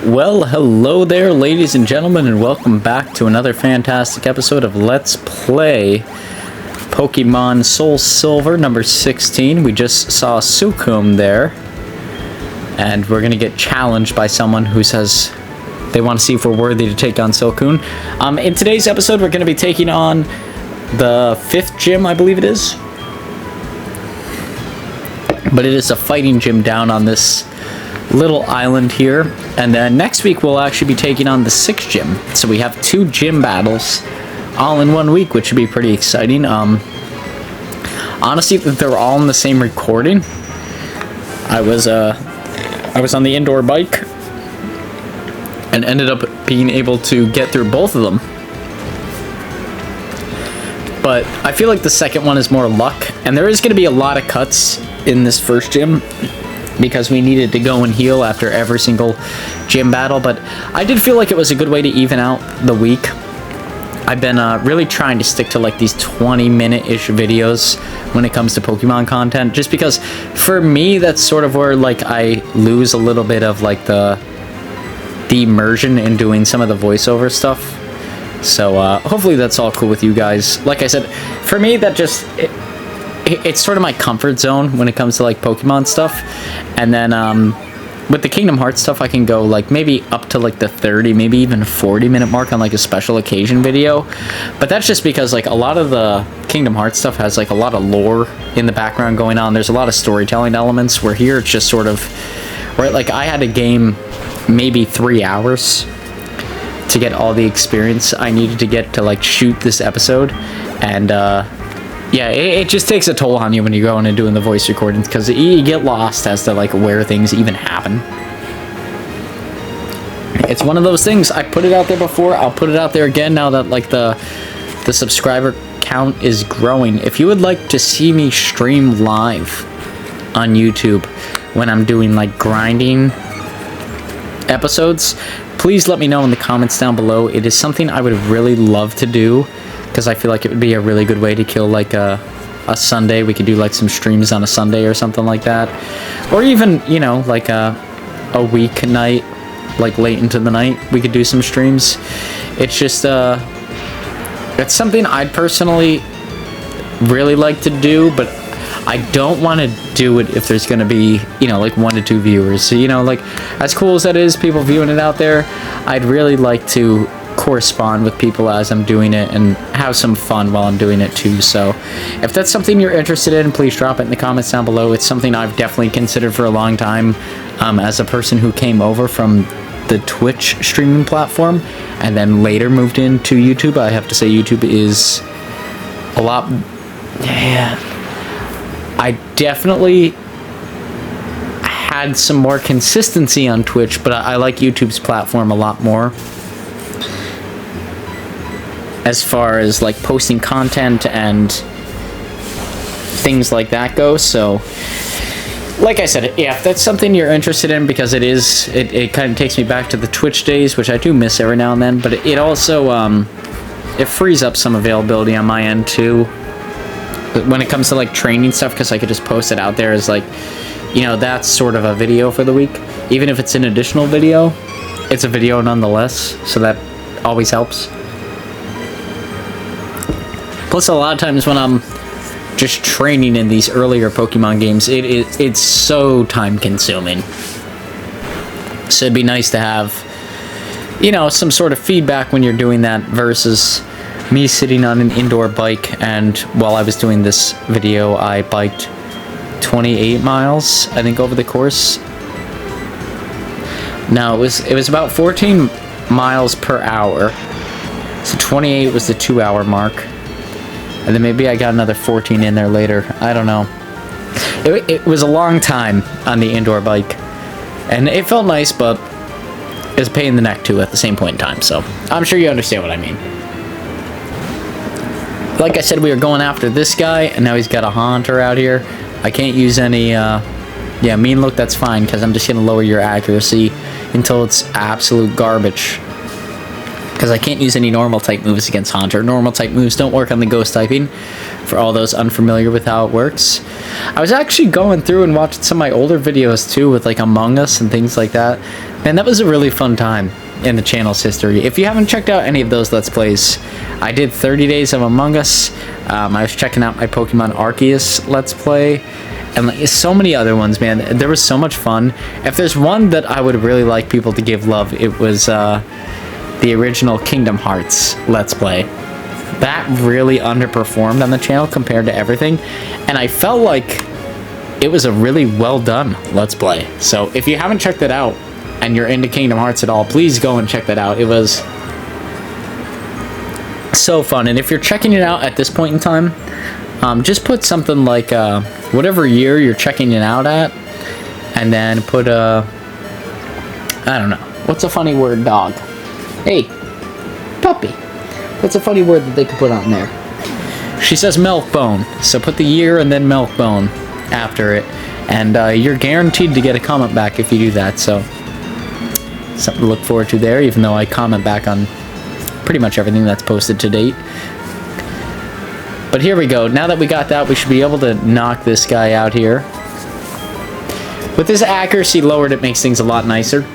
Well, hello there, ladies and gentlemen, and welcome back to another fantastic episode of Let's Play Pokemon Soul Silver number 16. We just saw Suicune there, and we're going to get challenged by someone who says they want to see if we're worthy to take on Suicune. In today's episode, we're going to be taking on the 5th gym, I believe it is. But it is a fighting gym down on this little island here, and then next week we'll actually be taking on the 6th gym, so we have 2 gym battles all in 1 week, which should be pretty exciting. Honestly, they're all in the same recording. I was on the indoor bike and ended up being able to get through both of them, but I feel like the second one is more luck, and there is going to be a lot of cuts in this first gym because we needed to go and heal after every single gym battle. But I did feel like it was a good way to even out the week. I've been really trying to stick to like these 20-minute-ish videos when it comes to Pokemon content, just because for me that's sort of where like I lose a little bit of like the immersion in doing some of the voiceover stuff. So hopefully that's all cool with you guys. Like I said, for me that just it's sort of my comfort zone when it comes to like Pokemon stuff. And then with the Kingdom Hearts stuff, I can go like maybe up to like the 30, maybe even 40-minute mark on like a special occasion video. But that's just because like a lot of the Kingdom Hearts stuff has like a lot of lore in the background going on. There's a lot of storytelling elements, where here it's just sort of, right, like I had to game maybe 3 hours to get all the experience I needed to get to like shoot this episode. And yeah, it just takes a toll on you when you're going and doing the voice recordings, because you get lost as to like where things even happen. It's one of those things. I put it out there before, I'll put it out there again now that like the subscriber count is growing. If you would like to see me stream live on YouTube when I'm doing like grinding episodes, please let me know in the comments down below. It is something I would really love to do, because I feel like it would be a really good way to kill like a Sunday. We could do like some streams on a Sunday or something like that, or even, you know, like a weeknight, like late into the night we could do some streams. It's just it's something I'd personally really like to do, but I don't want to do it if there's going to be, you know, like 1 to 2 viewers. So, you know, like as cool as that is, people viewing it out there, I'd really like to correspond with people as I'm doing it and have some fun while I'm doing it too. So if that's something you're interested in, please drop it in the comments down below. It's something I've definitely considered for a long time, as a person who came over from the Twitch streaming platform and then later moved into YouTube. I have to say YouTube is a lot, yeah, I definitely had some more consistency on Twitch, but I like YouTube's platform a lot more as far as like posting content and things like that go. So like I said, yeah, if that's something you're interested in, because it kind of takes me back to the Twitch days, which I do miss every now and then, but it also it frees up some availability on my end too when it comes to like training stuff, because I could just post it out there as like, you know, that's sort of a video for the week. Even if it's an additional video, it's a video nonetheless, so that always helps. Plus, a lot of times when I'm just training in these earlier Pokemon games, it's so time consuming. So it'd be nice to have, you know, some sort of feedback when you're doing that, versus me sitting on an indoor bike. And while I was doing this video, I biked 28 miles, I think, over the course. No, it was about 14 miles per hour. So 28 was the 2-hour mark. And then maybe I got another 14 in there later. I don't know. It was a long time on the indoor bike. And it felt nice, but it was a pain in the neck too at the same point in time. So I'm sure you understand what I mean. Like I said, we were going after this guy, and now he's got a Haunter out here. I can't use any, yeah, mean look, that's fine, because I'm just going to lower your accuracy until it's absolute garbage. because I can't use any normal type moves against Haunter. Normal type moves don't work on the ghost typing, for all those unfamiliar with how it works. I was actually going through and watching some of my older videos too, with like Among Us and things like that. Man, that was a really fun time in the channel's history. If you haven't checked out any of those Let's Plays, I did 30 days of Among Us. I was checking out my Pokemon Arceus Let's Play, and like so many other ones, man. There was so much fun. If there's one that I would really like people to give love, it was the original Kingdom Hearts Let's Play. That really underperformed on the channel compared to everything, and I felt like it was a really well done Let's Play. So if you haven't checked it out and you're into Kingdom Hearts at all, please go and check that out. It was so fun. And if you're checking it out at this point in time, just put something like whatever year you're checking it out at, and then put I don't know, what's a funny word? Dog. Hey, puppy. What's a funny word that they could put on there? She says milk bone, so put the year and then milk bone after it, and you're guaranteed to get a comment back if you do that. So something to look forward to there, even though I comment back on pretty much everything that's posted to date. But here we go. Now that we got that, we should be able to knock this guy out here. With this accuracy lowered, it makes things a lot nicer.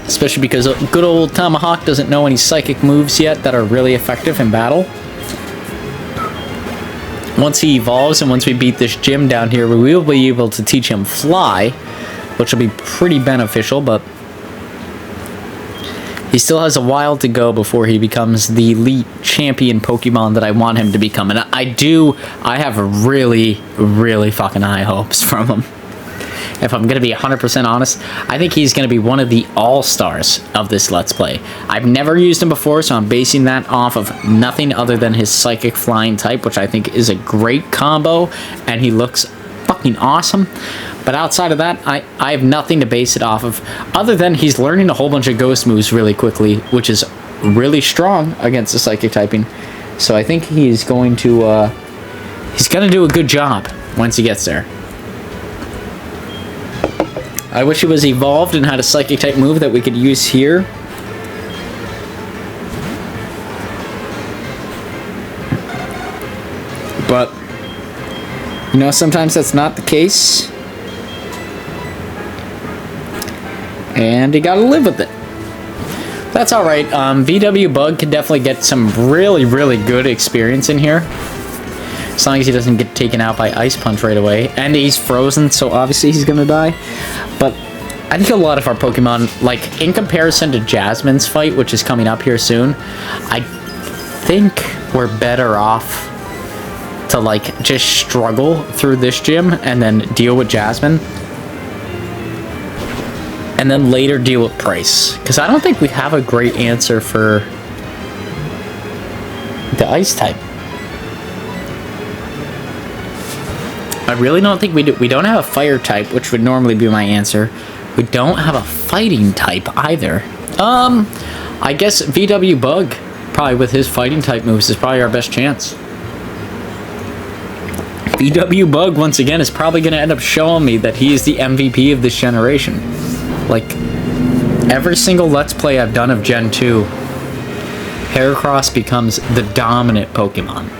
Especially because good old Tomahawk doesn't know any psychic moves yet that are really effective in battle. Once he evolves and once we beat this gym down here, we will be able to teach him Fly, which will be pretty beneficial, but he still has a while to go before he becomes the elite champion Pokemon that I want him to become. And I have really, really fucking high hopes from him. If I'm going to be 100% honest, I think he's going to be one of the all-stars of this Let's Play. I've never used him before, so I'm basing that off of nothing other than his Psychic Flying type, which I think is a great combo, and he looks fucking awesome. But outside of that, I have nothing to base it off of, other than he's learning a whole bunch of ghost moves really quickly, which is really strong against the Psychic typing. So I think he's going to do a good job once he gets there. I wish he was evolved and had a Psychic type move that we could use here. But, you know, sometimes that's not the case. And you gotta live with it. That's alright. VW Bug can definitely get some really, really good experience in here. As long as he doesn't get taken out by Ice Punch right away. And he's frozen, so obviously he's gonna die. But I think a lot of our Pokemon, like, in comparison to Jasmine's fight, which is coming up here soon, I think we're better off to, like, just struggle through this gym and then deal with Jasmine. And then later deal with Price. Because I don't think we have a great answer for the Ice type. I really don't think we do. We don't have a Fire type, which would normally be my answer. We don't have a Fighting type either. I guess VW Bug, probably with his Fighting type moves, is probably our best chance. VW Bug, once again, is probably going to end up showing me that he is the MVP of this generation. Like, every single Let's Play I've done of Gen 2, Heracross becomes the dominant Pokemon.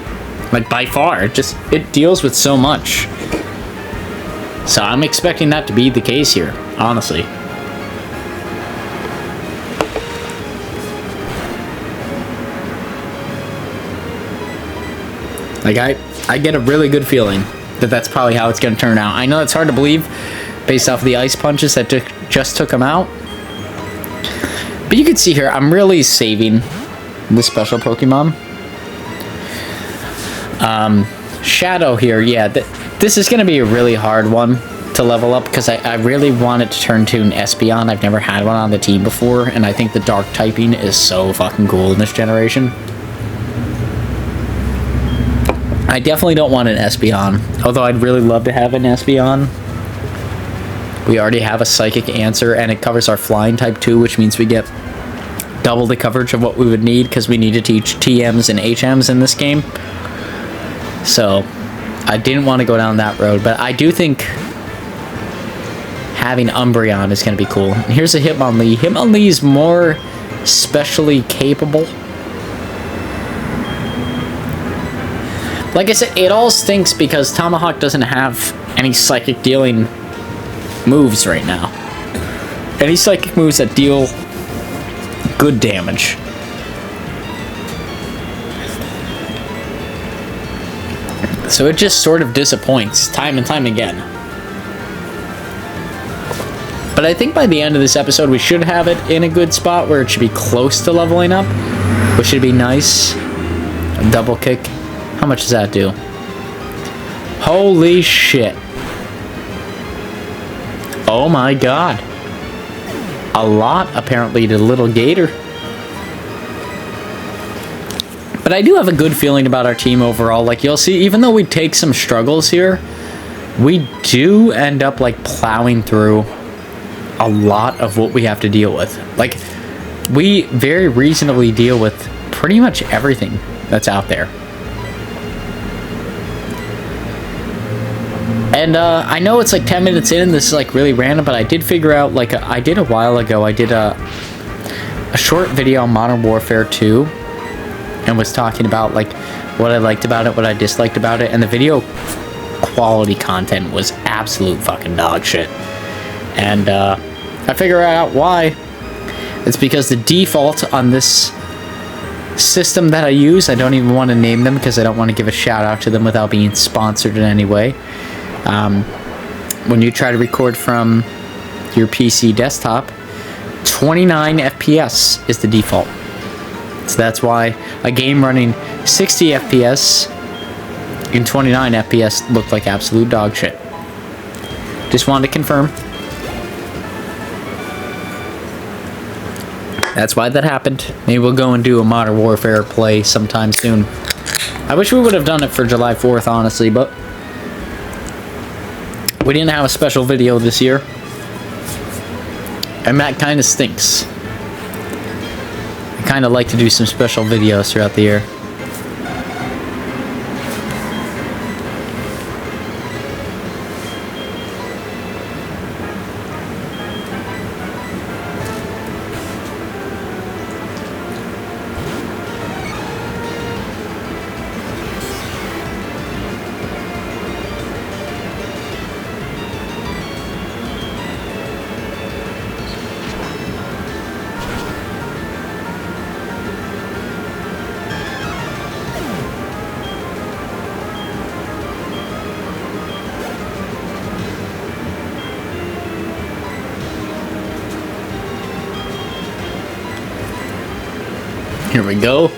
Like, by far. It deals with so much. So I'm expecting that to be the case here, honestly. Like, I get a really good feeling that that's probably how it's going to turn out. I know it's hard to believe based off of the Ice Punches that just took him out. But you can see here, I'm really saving the special Pokemon. Shadow here, yeah, this is going to be a really hard one to level up because I really wanted to turn to an Espeon. I've never had one on the team before, and I think the dark typing is so fucking cool in this generation. I definitely don't want an Espeon, although I'd really love to have an Espeon. We already have a Psychic answer, and it covers our Flying type too, which means we get double the coverage of what we would need because we need to teach TMs and HMs in this game. So I didn't want to go down that road, but I do think having Umbreon is going to be cool. And here's a Hitmonlee. Hitmonlee is more specially capable. Like I said, it all stinks because Tomahawk doesn't have any psychic dealing moves right now. Any psychic moves that deal good damage. So it just sort of disappoints time and time again. But I think by the end of this episode, we should have it in a good spot where it should be close to leveling up, which should be nice. A double kick. How much does that do? Holy shit. Oh my god. A lot, apparently, to Little Gator. But I do have a good feeling about our team overall. Like, you'll see, even though we take some struggles here, we do end up, like, plowing through a lot of what we have to deal with. Like, we very reasonably deal with pretty much everything that's out there. And I know it's like 10 minutes in, this is like really random, but I did figure out, like, I did a while ago, I did a short video on Modern Warfare 2, and was talking about, like, what I liked about it, what I disliked about it, and the video quality content was absolute fucking dog shit. And I figured out why. It's because the default on this system that I use, I don't even want to name them because I don't want to give a shout out to them without being sponsored in any way. When you try to record from your PC desktop, 29 FPS is the default. So that's why a game running 60 FPS in 29 FPS looked like absolute dog shit. Just wanted to confirm. That's why that happened. Maybe we'll go and do a Modern Warfare play sometime soon. I wish we would have done it for July 4th, honestly, but we didn't have a special video this year. And that kind of stinks. I kind of like to do some special videos throughout the year. Here we go.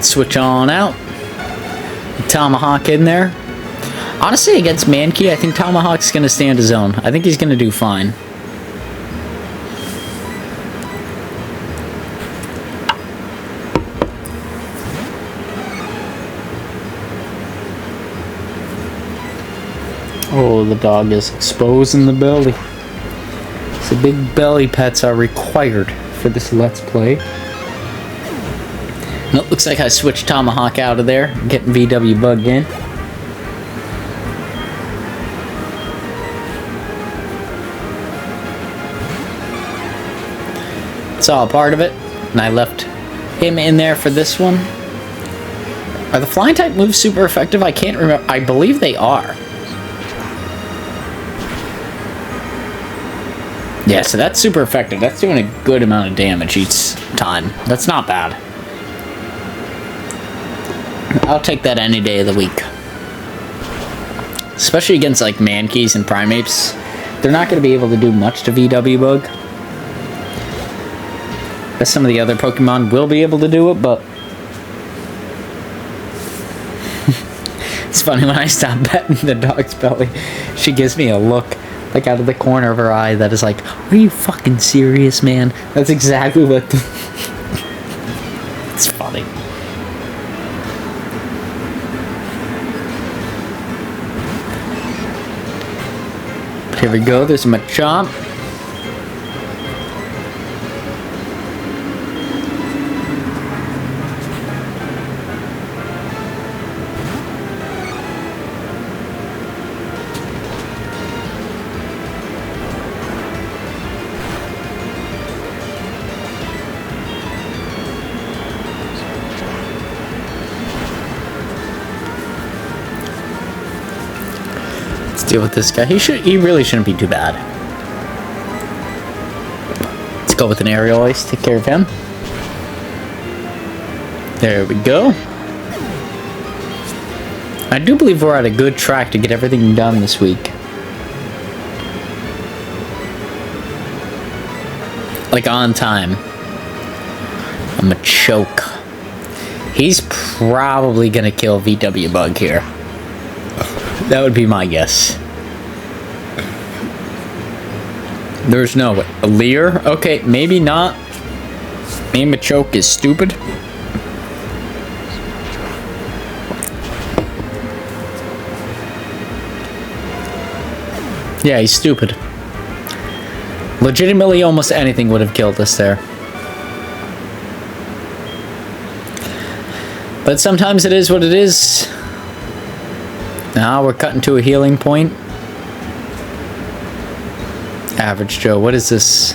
Switch on out. Tomahawk in there. Honestly, against Mankey, I think Tomahawk's going to stand his own. I think he's going to do fine. Oh, the dog is exposing the belly. So big belly pets are required for this Let's Play. And it looks like I switched Tomahawk out of there, getting VW Bug in. It's all part of it, and I left him in there for this one. Are the flying type moves super effective? I can't remember. I believe they are. Yeah, so that's super effective. That's doing a good amount of damage each time. That's not bad. I'll take that any day of the week. Especially against, like, Mankeys and Primates. They're not going to be able to do much to VW Bug. As some of the other Pokemon will be able to do it, but... It's funny, when I stop petting the dog's belly, she gives me a look, like, out of the corner of her eye that is like, are you fucking serious, man? That's exactly what the... It's funny. Here we go, there's Machamp. deal with this guy. He really shouldn't be too bad. Let's go with an aerial ice. Take care of him. There we go. I do believe we're at a good track to get everything done this week. Like on time. I'm a choke. He's probably gonna kill VW Bug here. That would be my guess. There's no way. A Leer? Okay, maybe not. Maybe Machoke is stupid. Yeah, he's stupid. Legitimately, almost anything would have killed us there. But sometimes it is what it is. Now we're cutting to a healing point. Average Joe, what is this?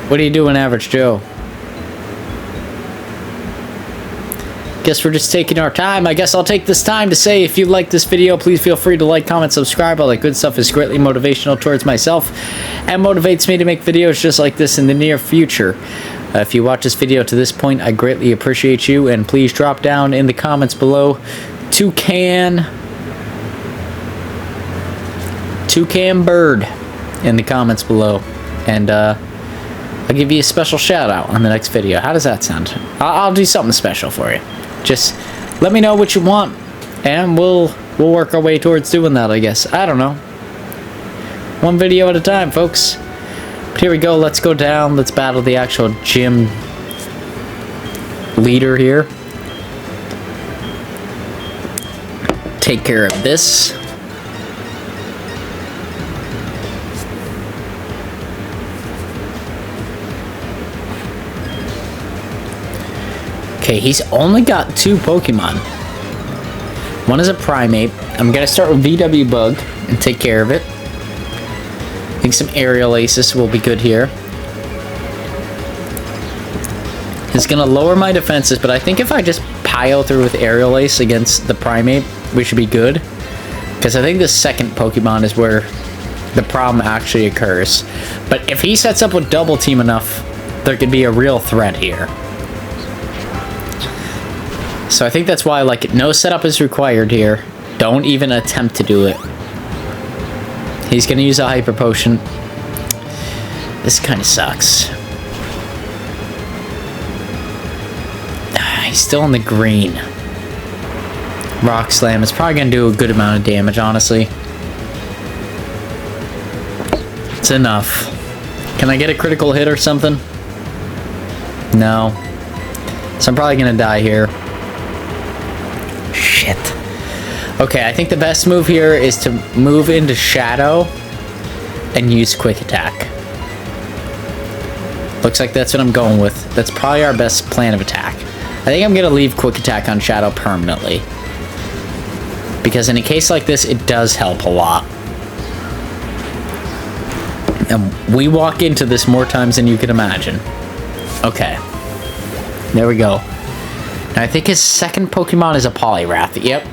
What are you doing, Average Joe? Guess we're just taking our time. I guess I'll take this time to say, if you like this video, please feel free to like, comment, subscribe. All that good stuff is greatly motivational towards myself and motivates me to make videos just like this in the near future. If you watch this video to this point, I greatly appreciate you, and please drop down in the comments below Toucan Bird in the comments below, and I'll give you a special shout out on the next video. How does that sound? I'll do something special for you. Just let me know what you want, and we'll work our way towards doing that, I guess. I don't know. One video at a time, folks. But here we go. Let's go down. Let's battle the actual gym leader here. Take care of this. Okay, he's only got 2 Pokemon. One is a Primate. I'm gonna start with VW Bug and take care of it. I think some Aerial Aces will be good here. It's gonna lower my defenses, but I think if I just pile through with Aerial Ace against the Primate, we should be good. Because I think the second Pokemon is where the problem actually occurs. But if he sets up with Double Team enough, there could be a real threat here. So I think that's why, like, no setup is required here. Don't even attempt to do it. He's gonna use a Hyper Potion. This kind of sucks. He's still in the green. Rock Slam is probably gonna do a good amount of damage, honestly. It's enough. Can I get a critical hit or something? No. So I'm probably gonna die here. Shit. Okay, I think the best move here is to move into Shadow and use Quick Attack. Looks like that's what I'm going with. That's probably our best plan of attack. I think I'm going to leave Quick Attack on Shadow permanently. Because in a case like this, it does help a lot. And we walk into this more times than you can imagine. Okay. There we go. And I think his second Pokemon is a Poliwrath. Yep.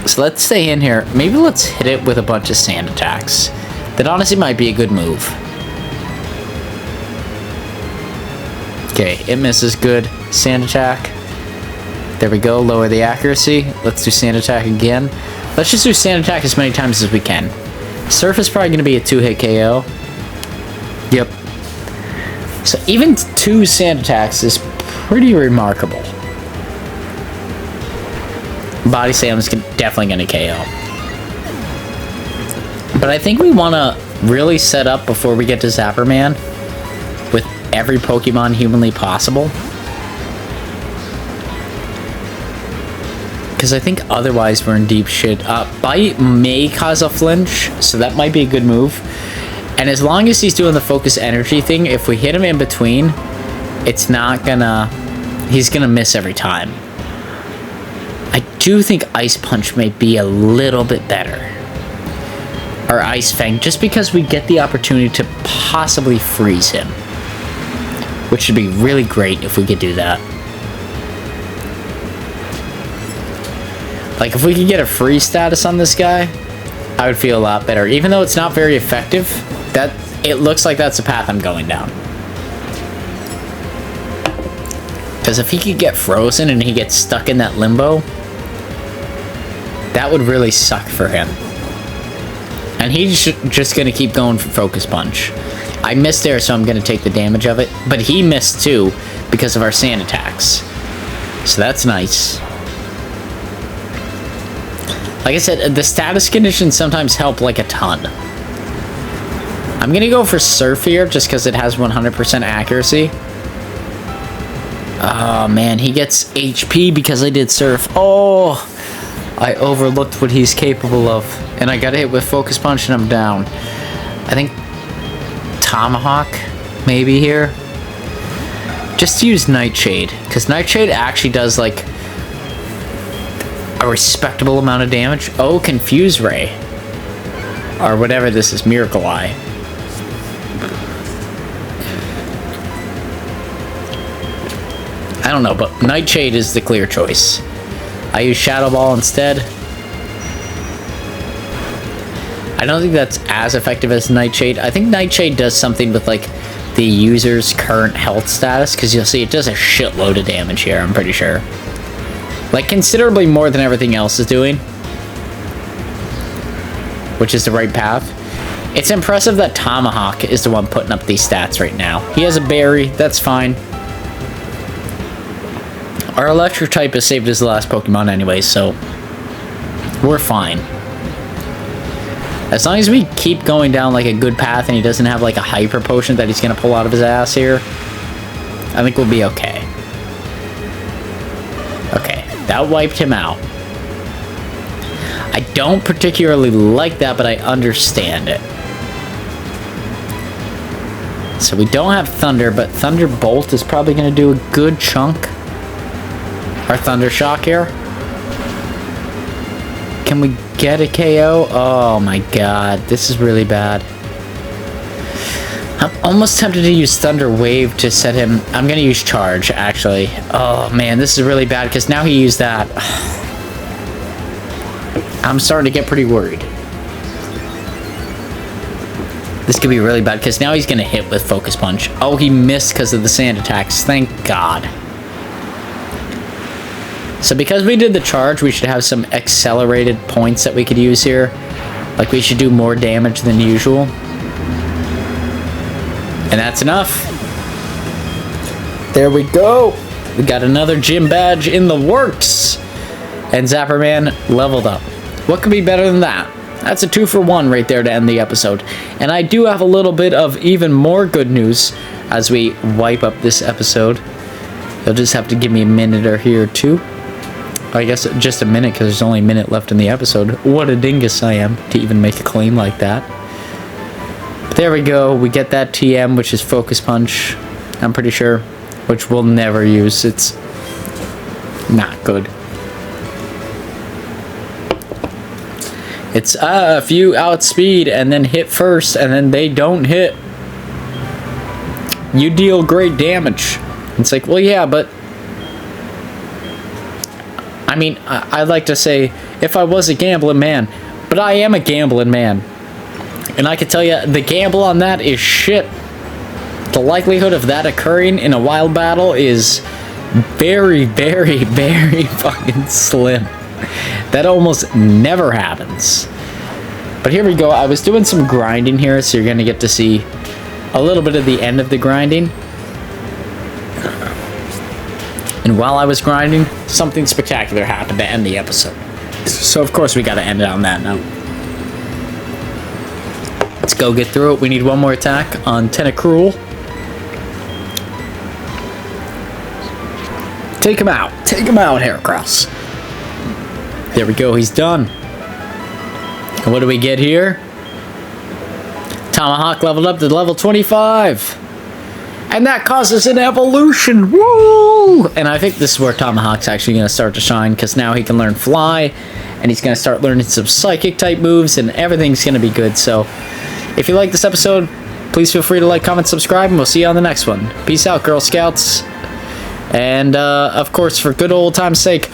So let's stay in here. Maybe let's hit it with a bunch of Sand Attacks. That honestly might be a good move. Okay, it misses. Good. Sand Attack. There we go. Lower the accuracy. Let's do Sand Attack again. Let's just do Sand Attack as many times as we can. Surf is probably going to be a 2-hit KO. Yep. So even 2 Sand Attacks is pretty remarkable. Body Slam is definitely going to KO. But I think we want to really set up before we get to Zapper Man with every Pokemon humanly possible. Because I think otherwise we're in deep shit. Bite may cause a flinch, so that might be a good move. And as long as he's doing the focus energy thing, if we hit him in between, it's not gonna... he's gonna miss every time. I do think Ice Punch may be a little bit better. Or Ice Fang, just because we get the opportunity to possibly freeze him. Which would be really great if we could do that. Like, if we could get a free status on this guy, I would feel a lot better. Even though it's not very effective, it looks like that's the path I'm going down. Because if he could get frozen and he gets stuck in that limbo, that would really suck for him. And he's just going to keep going for Focus Punch. I missed there, so I'm going to take the damage of it. But he missed too because of our sand attacks. So that's nice. Like I said, the status conditions sometimes help like a ton. I'm going to go for Surf here just because it has 100% accuracy. Oh man, he gets HP because I did Surf. Oh, I overlooked what he's capable of. And I got hit with Focus Punch and I'm down. I think Tomahawk maybe here. Just use Nightshade, because Nightshade actually does like a respectable amount of damage. Oh, Confuse Ray. Or whatever this is, Miracle Eye. I don't know, but Nightshade is the clear choice. I use Shadow Ball instead. I don't think that's as effective as Nightshade. I think Nightshade does something with like the user's current health status, because you'll see it does a shitload of damage here, I'm pretty sure. Like, considerably more than everything else is doing. Which is the right path. It's impressive that Tomahawk is the one putting up these stats right now. He has a berry, that's fine. Our electric type is saved as the last Pokemon anyway, so we're fine. As long as we keep going down like a good path and he doesn't have like a hyper potion that he's gonna pull out of his ass here, I think we'll be okay. Okay, that wiped him out. I don't particularly like that, but I understand it. So we don't have Thunder, but Thunderbolt is probably gonna do a good chunk. Our Thunder Shock here. Can we get a KO? Oh my god, this is really bad. I'm almost tempted to use Thunder Wave to set him... I'm gonna use Charge, actually. Oh man, this is really bad, because now he used that. I'm starting to get pretty worried. This could be really bad, because now he's gonna hit with Focus Punch. Oh, he missed because of the sand attacks. Thank God. So because we did the charge, we should have some accelerated points that we could use here. Like, we should do more damage than usual. And that's enough. There we go. We got another gym badge in the works. And Zapper Man leveled up. What could be better than that? That's a 2-for-1 right there to end the episode. And I do have a little bit of even more good news as we wipe up this episode. You'll just have to give me a minute or here or two. I guess just a minute, because there's only a minute left in the episode. What a dingus I am to even make a claim like that. But there we go. We get that TM, which is Focus Punch, I'm pretty sure, which we'll never use. It's not good. It's if you outspeed and then hit first and then they don't hit, you deal great damage. It's like, well, yeah, but I mean, I'd like to say if I was a gambling man, but I am a gambling man. And I can tell you, the gamble on that is shit. The likelihood of that occurring in a wild battle is very, very, very fucking slim. That almost never happens. But here we go. I was doing some grinding here, so you're going to get to see a little bit of the end of the grinding. And while I was grinding, something spectacular happened to end the episode. So of course we gotta end it on that note. Let's go get through it. We need one more attack on Tentacruel. Take him out. Take him out, Heracross. There we go, he's done. And what do we get here? Tomahawk leveled up to level 25. And that causes an evolution. Woo! And I think this is where Tomahawk's actually going to start to shine, because now he can learn Fly, and he's going to start learning some Psychic type moves, and everything's going to be good. So, if you like this episode, please feel free to like, comment, subscribe, and we'll see you on the next one. Peace out, Girl Scouts. And, of course, for good old time's sake,